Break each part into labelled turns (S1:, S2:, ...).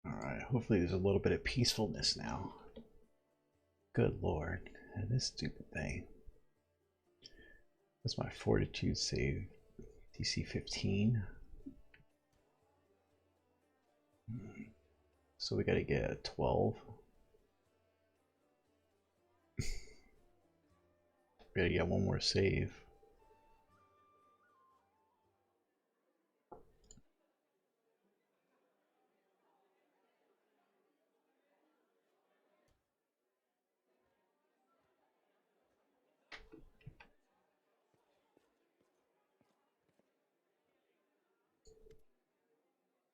S1: Alright, hopefully there's a little bit of peacefulness now. Good lord. And this stupid thing. That's my fortitude save. DC 15. So we gotta get a 12. We gotta get one more save.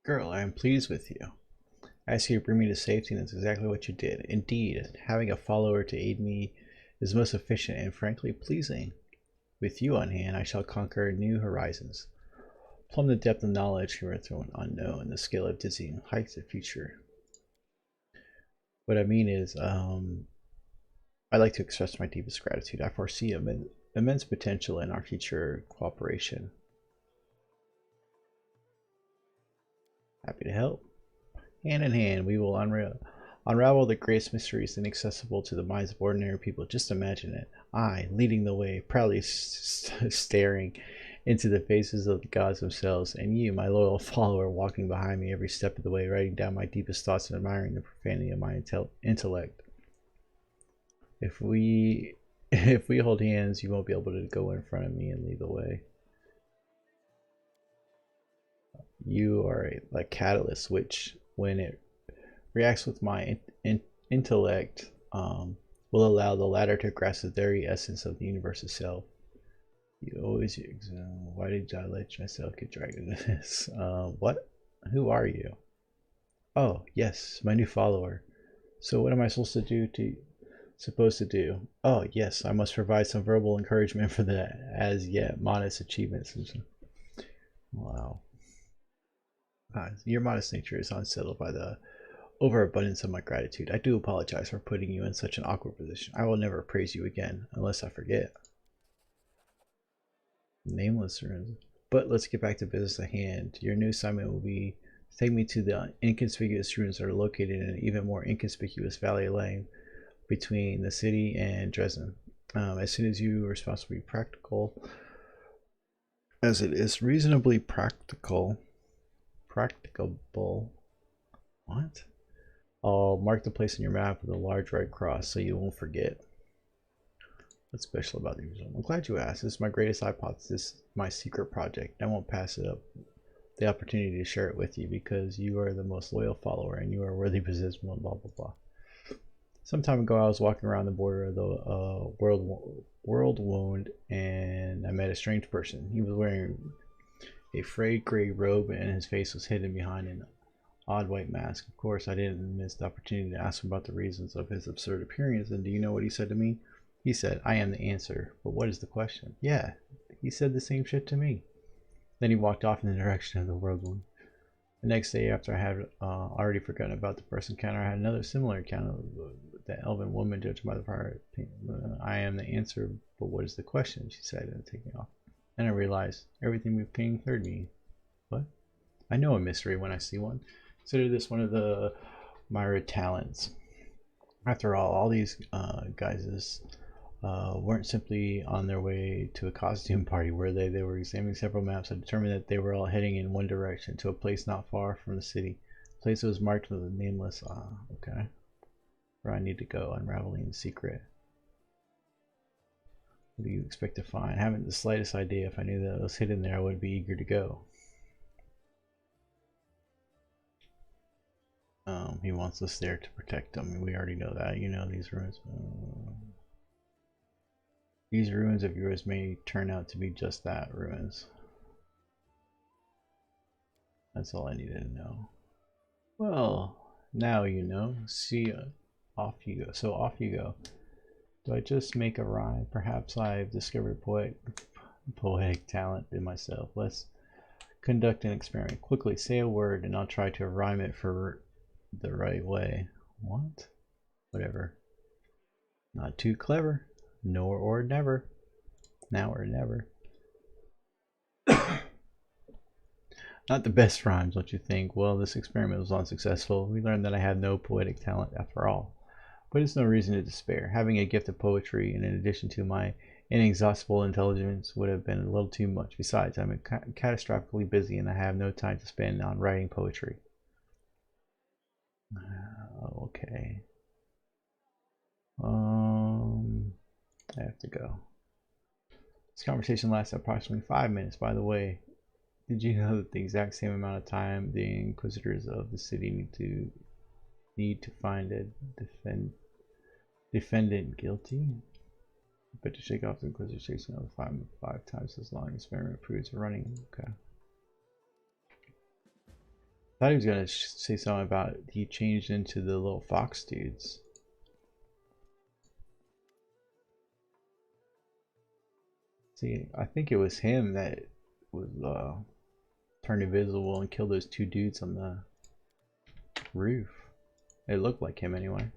S1: Girl, I am pleased with you. I see you bring me to safety, and that's exactly what you did. Indeed, having a follower to aid me is most efficient and frankly pleasing. With you on hand, I shall conquer new horizons. Plumb the depth of knowledge hitherto unknown, the scale of dizzying heights of future. What I mean is, I'd like to express my deepest gratitude. I foresee immense potential in our future cooperation. Happy to help. Hand in hand, we will unravel the greatest mysteries inaccessible to the minds of ordinary people. Just imagine it. I, leading the way, proudly staring into the faces of the gods themselves, and you, my loyal follower, walking behind me every step of the way, writing down my deepest thoughts and admiring the profanity of my intellect. If we hold hands, you won't be able to go in front of me and lead the way. You are a catalyst which, when it reacts with my intellect, will allow the latter to grasp the very essence of the universe itself. You always why did I let myself get dragged into this? What? Who are you? Oh, yes, my new follower. So what am I supposed to do? Oh, yes, I must provide some verbal encouragement for the as yet modest achievements. Wow. Your modest nature is unsettled by the overabundance of my gratitude. I do apologize for putting you in such an awkward position. I will never praise you again, unless I forget. Nameless runes. But let's get back to business at hand. Your new assignment will be to take me to the inconspicuous ruins that are located in an even more inconspicuous valley lying between the city and Dresden. As soon as you are responsibly practical, as it is reasonably practicable. What? I'll mark the place on your map with a large red cross so you won't forget. What's special about these? I'm glad you asked. This is my greatest hypothesis, my secret project. I won't pass it up the opportunity to share it with you because you are the most loyal follower and you are worthy possessor, blah blah blah. Some time ago I was walking around the border of the world wound and I met a strange person. He was wearing a frayed gray robe and his face was hidden behind an odd white mask. Of course, I didn't miss the opportunity to ask him about the reasons of his absurd appearance, and do you know what he said to me? He said, I am the answer, but what is the question? Yeah, he said the same shit to me. Then he walked off in the direction of the world wound. The next day, after I had already forgotten about the first encounter, I had another similar encounter with the elven woman judged by the prior opinion. I am the answer, but what is the question? She said, and taking off. Then I realized everything became clear to me. What? I know a mystery when I see one. Consider this one of my red talents. After all these guys weren't simply on their way to a costume party, were they? They were examining several maps and determined that they were all heading in one direction to a place not far from the city. The place was marked with a nameless, okay. Where I need to go, unraveling the secret. What do you expect to find? I haven't the slightest idea. If I knew that it was hidden there, I would be eager to go. He wants us there to protect him. We already know that. You know these ruins. These ruins of yours may turn out to be just that, ruins. That's all I needed to know. Well, now you know. See, off you go. So off you go. Do I just make a rhyme? Perhaps I've discovered poetic talent in myself. Let's conduct an experiment. Quickly say a word and I'll try to rhyme it for the right way. What? Whatever. Not too clever. No or never. Now or never. Not the best rhymes, don't you think? Well, this experiment was unsuccessful. We learned that I had no poetic talent after all. But it's no reason to despair. Having a gift of poetry, and in addition to my inexhaustible intelligence, would have been a little too much. Besides, I'm catastrophically busy and I have no time to spend on writing poetry. Okay. I have to go. This conversation lasted approximately 5 minutes. By the way, did you know that the exact same amount of time the inquisitors of the city need to find a defendant guilty? But to shake off the inquisitors takes another five times as long. Experiment proves running. Okay. I thought he was gonna say something about he changed into the little fox dudes. See, I think it was him that was turned invisible and killed those two dudes on the roof. It looked like him anyway.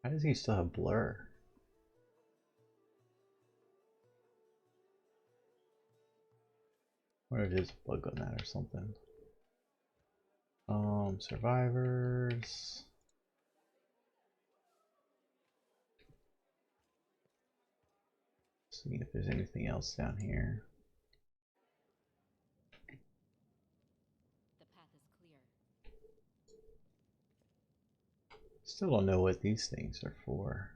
S1: How does he still have blur? What if there's a bug on that or something? Survivors. See if there's anything else down here.
S2: The path is clear.
S1: Still don't know what these things are for.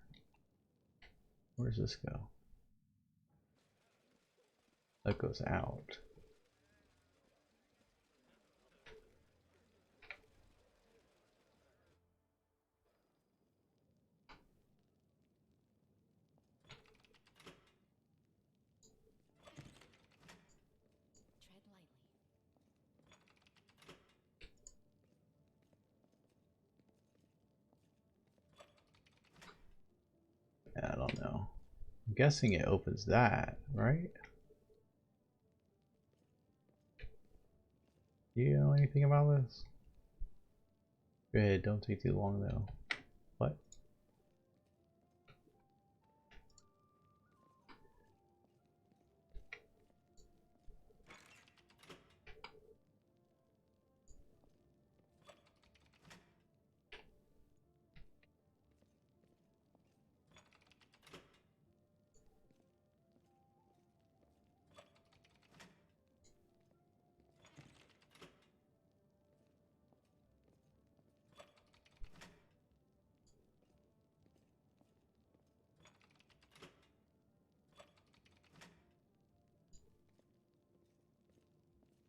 S1: Where's this go? That goes out.
S2: Tread lightly.
S1: I don't know. I'm guessing it opens that, right? Do you know anything about this? Go ahead, don't take too long though. What?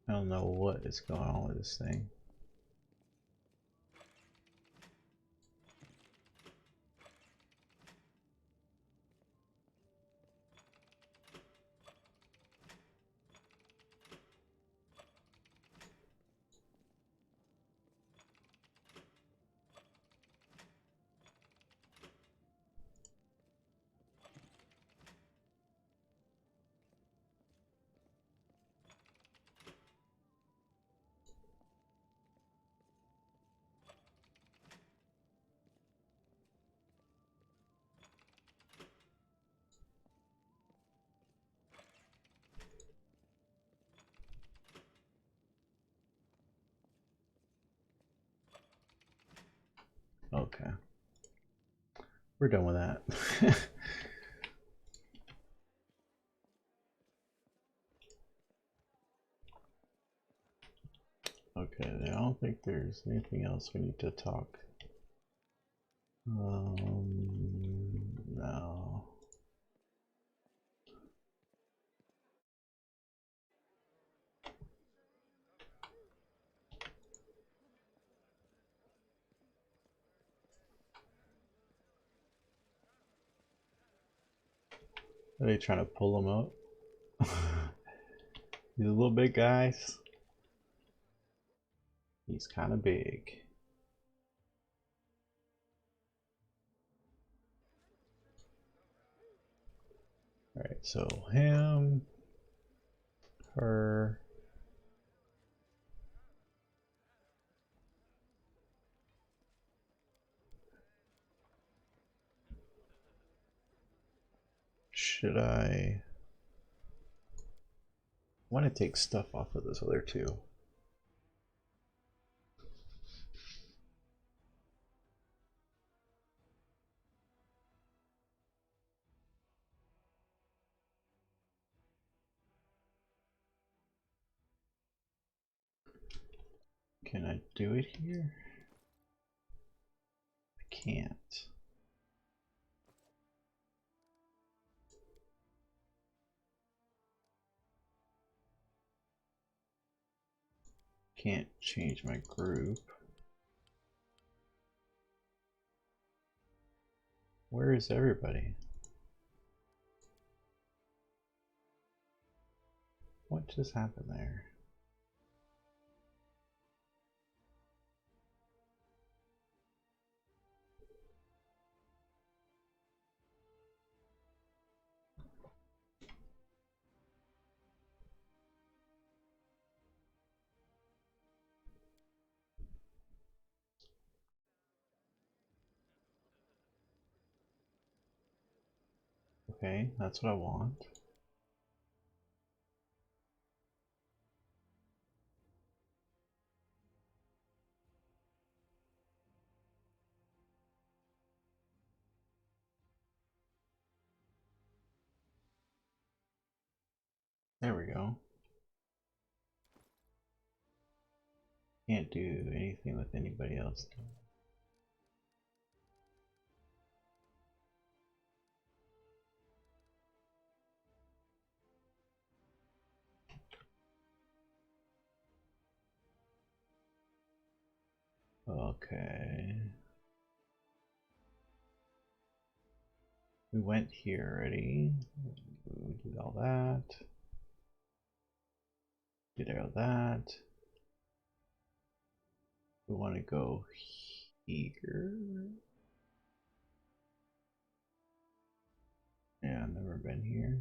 S1: I don't know what is going on with this thing. Okay. We're done with that. Okay, I don't think there's anything else we need to talk. No. Are they trying to pull him up? These little big guys. He's kind of big. Alright, so him, her. should I want to take stuff off of this other two? Can I do it here? I can't. Can't change my group. Where is everybody? What just happened there? Okay, that's what I want. There we go. Can't do anything with anybody else. Okay. We went here already. We did all that. Did all that. We want to go here. Yeah, I've never been here.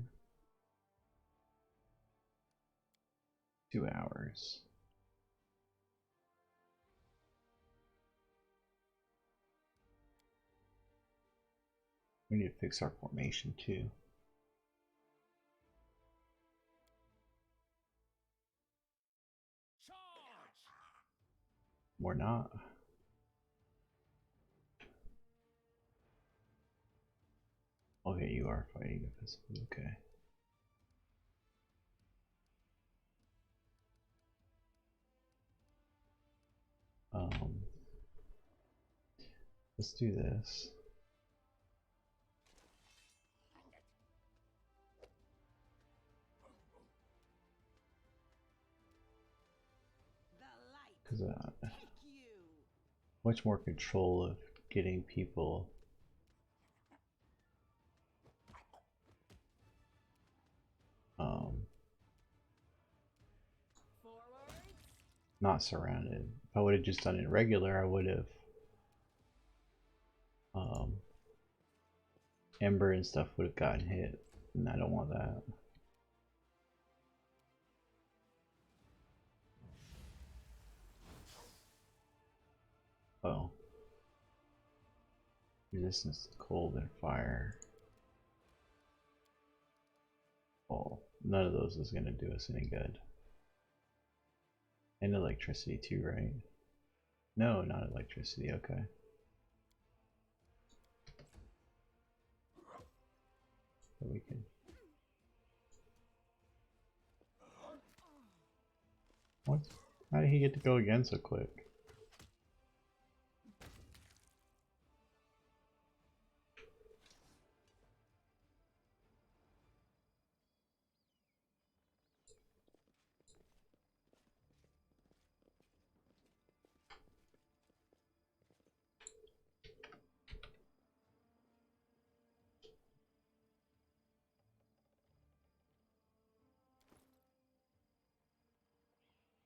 S1: 2 hours. We need to fix our formation too. We're not. Okay, you are fighting physically. Okay. Let's do this. Because much more control of getting people not surrounded. If I would have just done it regular, I would have Ember and stuff would have gotten hit, and I don't want that. Oh. Resistance to cold and fire. Oh, none of those is going to do us any good. And electricity too, right? No, not electricity, okay. So we can... What? How did he get to go again so quick?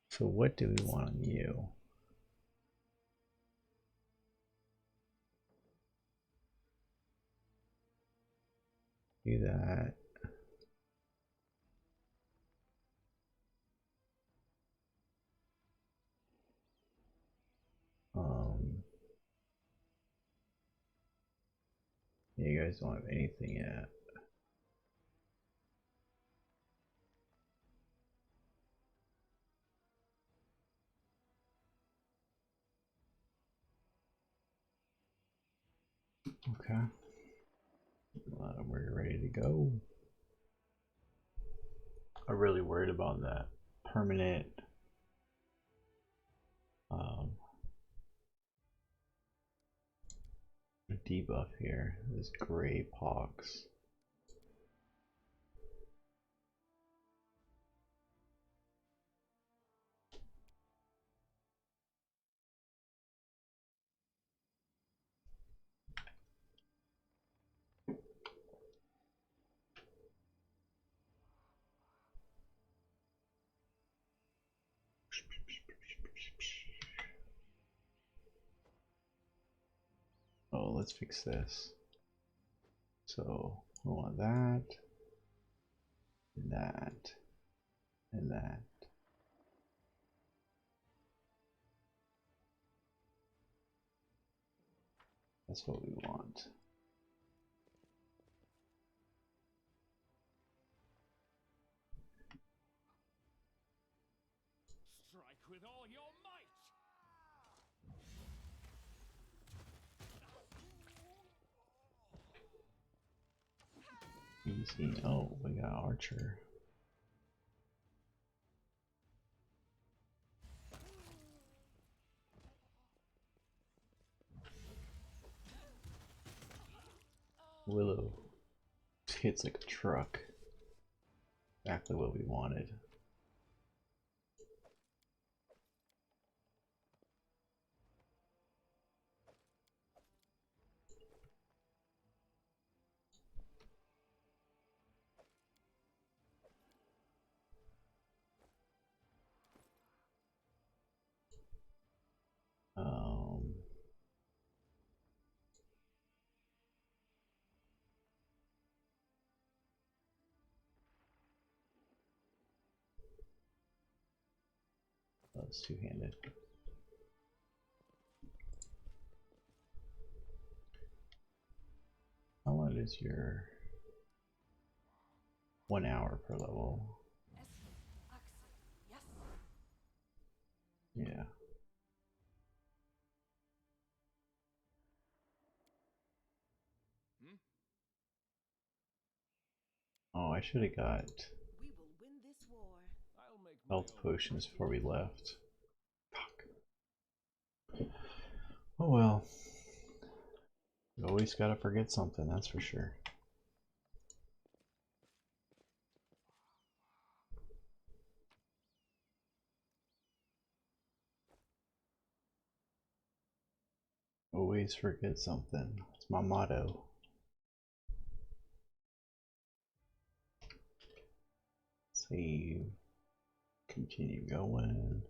S1: So what do we want on you? Do that. You guys don't have anything yet. Okay. We're ready to go. I'm really worried about that permanent debuff here. This gray pox. Oh, let's fix this. So we want that, and that, and that. That's what we want.
S3: Strike with all your might.
S1: Easy. Oh, we got Archer. Willow hits like a truck. Exactly what we wanted. Um, that's two-handed. How long is your 1 hour per level? Yeah.
S3: Hmm?
S1: Oh, I should have got
S4: We will win this war.
S3: I'll make my
S1: health
S3: own
S1: potions
S3: way.
S1: before we left. Fuck. Oh well. You always gotta forget something, that's for sure. Always forget something. It's my motto. Save. Continue going.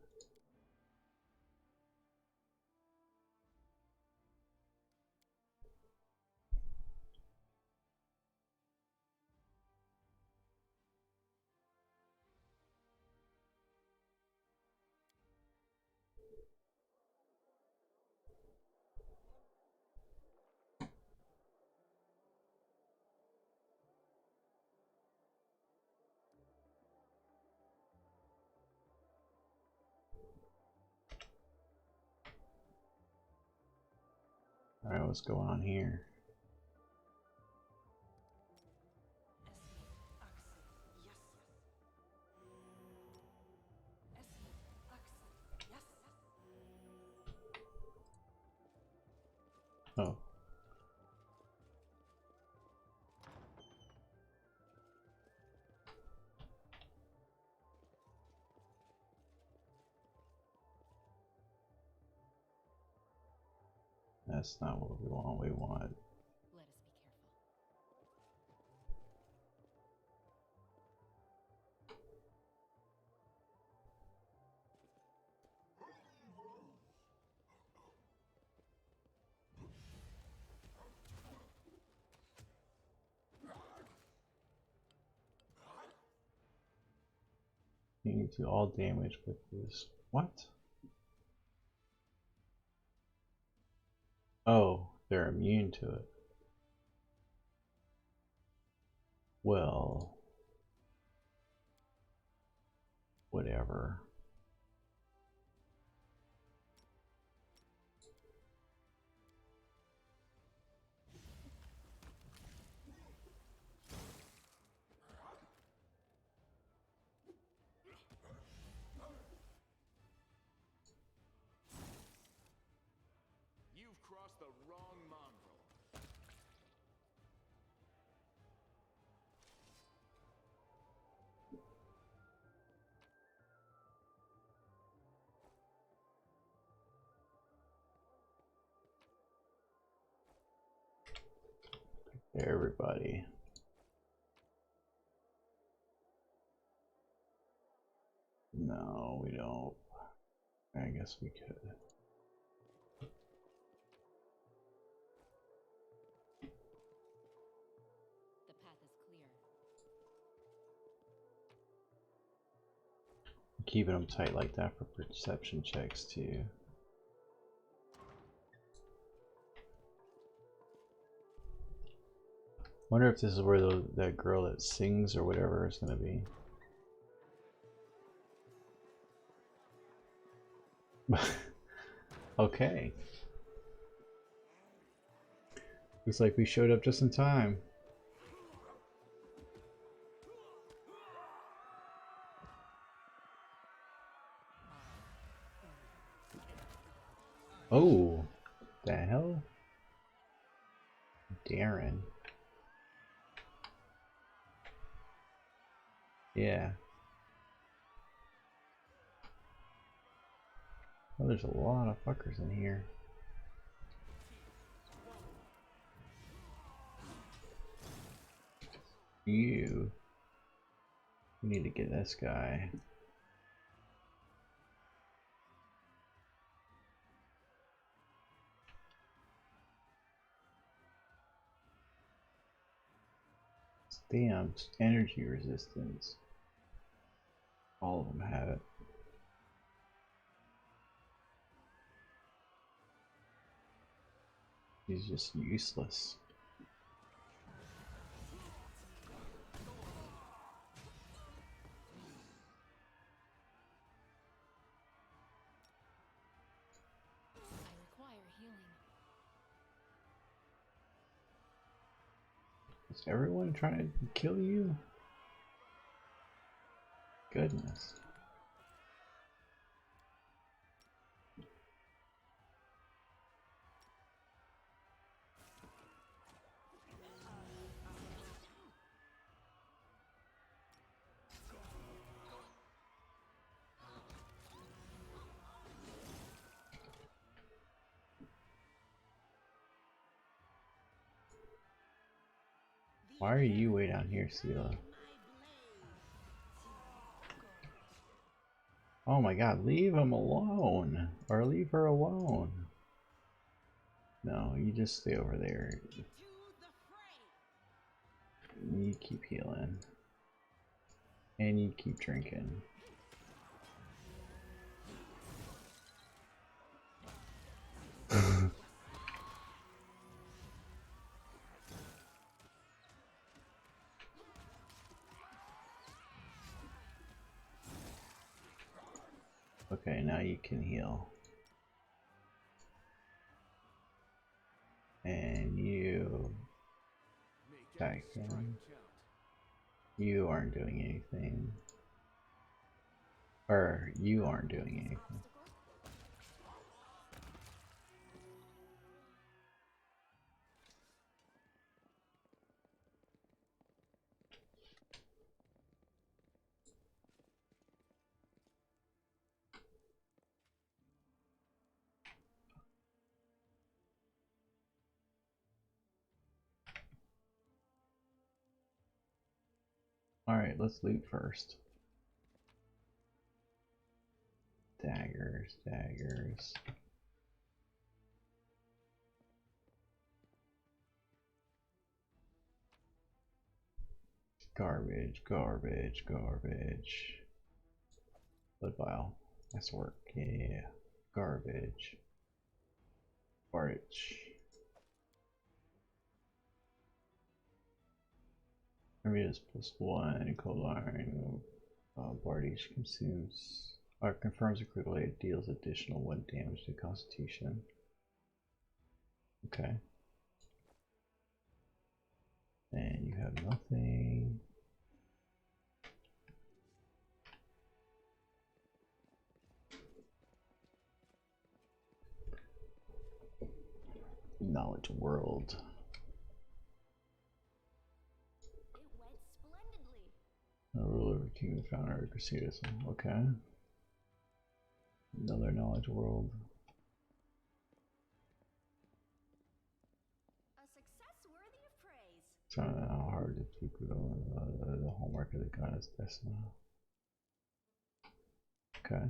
S1: Alright, what's going on here? Oh. That's not what we want. We want
S2: Let us be careful.
S1: you need to do all damage with this. What? Oh, they're immune to it. Well, whatever. Everybody. No, we don't. I guess we could.
S2: The path is clear.
S1: Keeping them tight like that for perception checks too. Wonder if this is where that girl that sings or whatever is gonna be. Okay. Looks like we showed up just in time. Oh, the hell? Darren. Yeah. Oh, there's a lot of fuckers in here. You need to get this guy. Damn, energy resistance. All of them have it. He's just useless.
S2: I require healing.
S1: Is everyone trying to kill you? Goodness. Why are you way down here, Sela? Oh my god, leave him alone! Or leave her alone! No, you just stay over there. You keep healing. And you keep drinking. Okay, now you can heal. And you back in. You aren't doing anything. Or you aren't doing anything. Alright, let's loot first. Daggers, daggers. Garbage, garbage, garbage. Blood vial. Nice work. Yeah. Garbage. Garbage. Is +1, cold iron, Bardish consumes, or confirms a critical hit, deals additional 1 damage to constitution. Okay. And you have nothing. Knowledge world. A ruler of a kingdom found or Crusaders. Okay. Another knowledge world.
S4: A success worthy of praise.
S1: Trying how hard to keep it on the hallmark of the gods. That's not okay.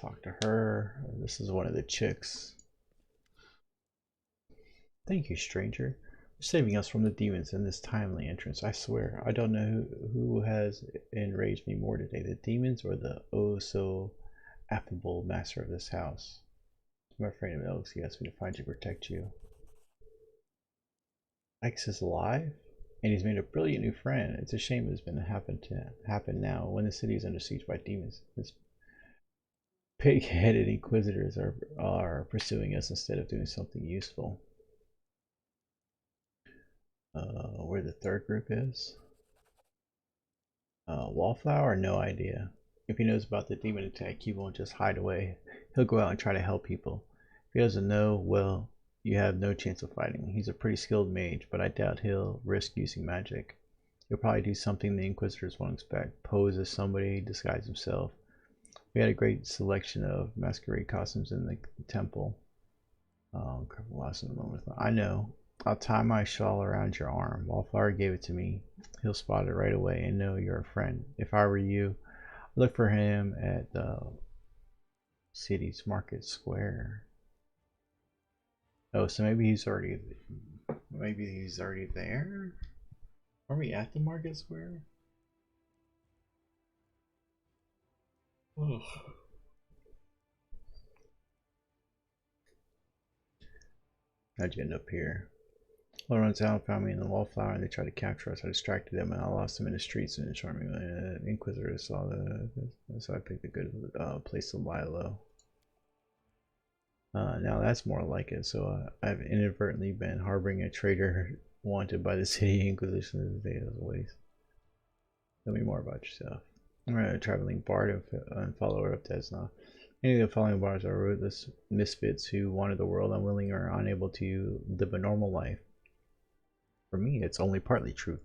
S1: Talk to her. This is one of the chicks. Thank you, stranger, for saving us from the demons in this timely entrance. I swear, I don't know who has enraged me more today, the demons or the oh so affable master of this house. I'm afraid of elves. He asked me to find you, protect you. Ix is alive, and he's made a brilliant new friend. It's a shame it's been happen now when the city is under siege by demons. This pig-headed inquisitors are pursuing us instead of doing something useful. Where the third group is? Wallflower? No idea. If he knows about the demon attack, he won't just hide away. He'll go out and try to help people. If he doesn't know, well, you have no chance of fighting. He's a pretty skilled mage, but I doubt he'll risk using magic. He'll probably do something the Inquisitors won't expect. Pose as somebody, disguise himself. We had a great selection of masquerade costumes in the temple. I know. I'll tie my shawl around your arm. Wallflower gave it to me. He'll spot it right away and know you're a friend. If I were you, I'd look for him at the city's market square. Oh, so maybe he's already there? Are we at the market square? Ugh. How'd you end up here? Well, runs out, found me in the wallflower, and they tried to capture us. I distracted them, and I lost them in the streets. And the charming Inquisitors saw so I picked a good place to lie low. Now that's more like it. So I've inadvertently been harboring a traitor wanted by the city Inquisition of the days ways. Tell me more about yourself. I'm a traveling bard and follower of Desna. Any of the following bards are ruthless misfits who wanted the world unwilling or unable to live a normal life. For me, it's only partly true.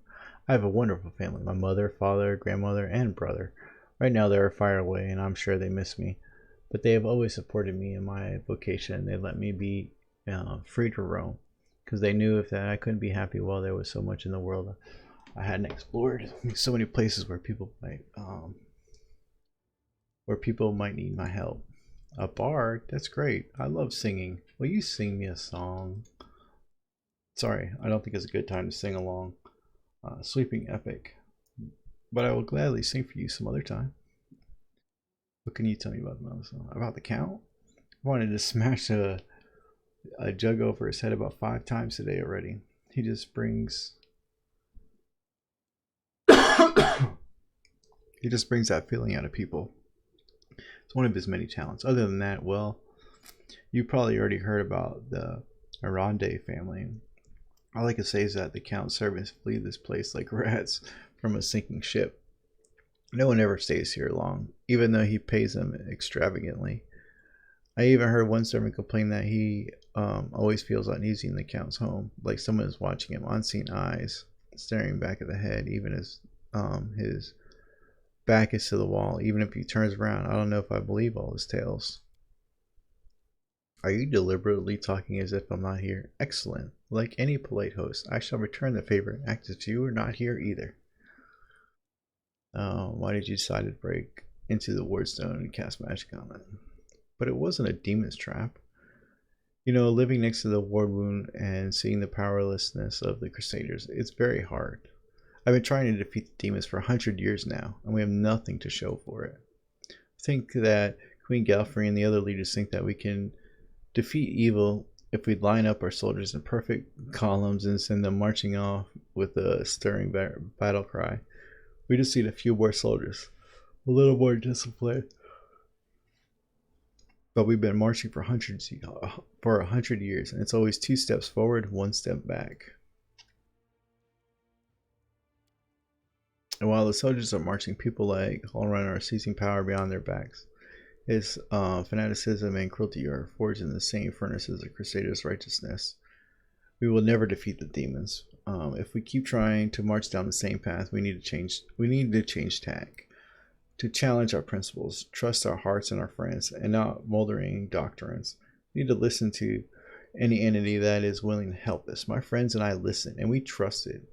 S1: I have a wonderful family. My mother, father, grandmother, and brother. Right now they are far away, and I'm sure they miss me. But they have always supported me in my vocation. They let me be free to roam, because they knew if that I couldn't be happy while there was so much in the world I hadn't explored. So many places where people might need my help. A bard? That's great. I love singing. Will you sing me a song? Sorry, I don't think it's a good time to sing along. Sweeping epic. But I will gladly sing for you some other time. What can you tell me about the count? I wanted to smash a jug over his head about 5 times today already. He just brings that feeling out of people. It's one of his many talents. Other than that, well, you probably already heard about the Arande family. All I can say is that the Count's servants flee this place like rats from a sinking ship. No one ever stays here long, even though he pays them extravagantly. I even heard one servant complain that he always feels uneasy in the Count's home, like someone is watching him, unseen eyes staring back at the head, even as his back is to the wall. Even if he turns around, I don't know if I believe all his tales. Are you deliberately talking as if I'm not here? Excellent. Like any polite host, I shall return the favor and act as you are not here either. Why did you decide to break into the wardstone and cast magic on it? But it wasn't a demon's trap. You know, living next to the ward wound and seeing the powerlessness of the Crusaders, it's very hard. I've been trying to defeat the demons for 100 years now, and we have nothing to show for it. I think that Queen Galfrey and the other leaders think that we can defeat evil if we line up our soldiers in perfect columns and send them marching off with a stirring battle cry. We just need a few more soldiers, a little more discipline. But we've been marching for 100 years, and it's always 2 steps forward, 1 step back. And while the soldiers are marching, people like Hallrunner are seizing power beyond their backs. His fanaticism and cruelty are forged in the same furnaces of Crusaders' righteousness. We will never defeat the demons. If we keep trying to march down the same path, we need to change tack. to challenge our principles, trust our hearts and our friends, and not moldering doctrines. We need to listen to any entity that is willing to help us. My friends and I listened, and we trusted,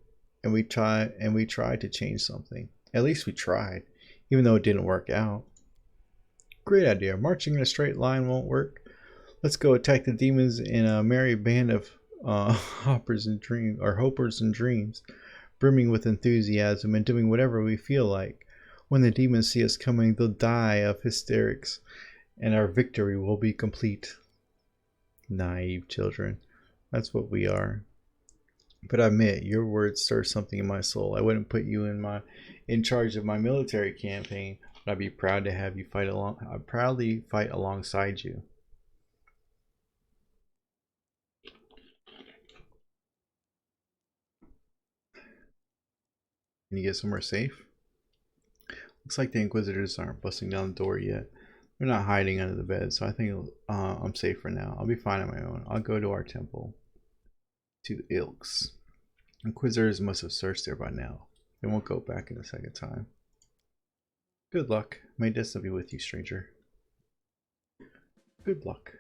S1: and we tried to change something. At least we tried, even though it didn't work out. Great idea. Marching in a straight line won't work. Let's go attack the demons in a merry band of hopers and dreams, brimming with enthusiasm and doing whatever we feel like. When the demons see us coming, they'll die of hysterics, and our victory will be complete. Naive children. That's what we are. But I admit, your words stir something in my soul. I wouldn't put you in charge of my military campaign, but I'd be proud to have you fight along. I'd proudly fight alongside you. Can you get somewhere safe? Looks like the Inquisitors aren't busting down the door yet. They're not hiding under the bed, so I think I'm safe for now. I'll be fine on my own. I'll go to our temple. To the Ilks. Inquisitors must have searched there by now. They won't go back in a second time. Good luck. May destiny be with you, stranger. Good luck.